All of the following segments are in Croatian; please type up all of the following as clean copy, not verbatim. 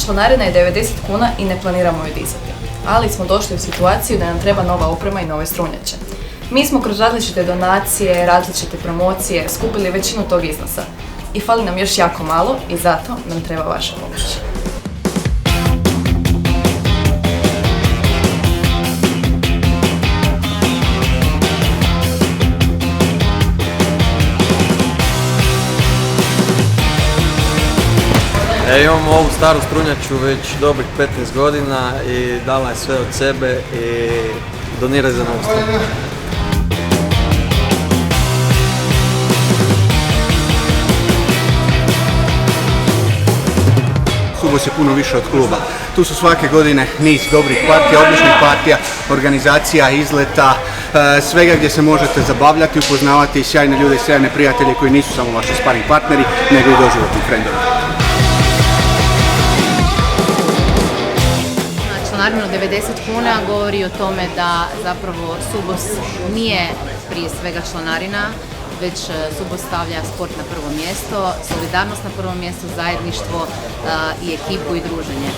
Članarina je 90 kuna i ne planiramo ju dizati, ali smo došli u situaciju da nam treba nova oprema i nove strunjače. Mi smo kroz različite donacije, različite promocije skupili većinu tog iznosa i fali nam još jako malo i zato nam treba vaša pomoć. Imamo ovu staru strunjaču već dobrih 15 godina i dala je sve od sebe i donira za novu strunjaču. Subos je puno više od kluba. Tu su svake godine niz dobrih partija, odličnih partija, organizacija, izleta, svega gdje se možete zabavljati, upoznavati sjajne ljude i sjajne prijatelje koji nisu samo vaši sparing partneri, nego i doživotni frendovi. Članarina od 90 kuna govori o tome da zapravo Subos nije prije svega članarina, već Subos stavlja sport na prvo mjesto, solidarnost na prvo mjesto, zajedništvo i ekipu i druženje.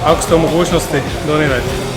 Ako ste u mogućnosti, donirajte.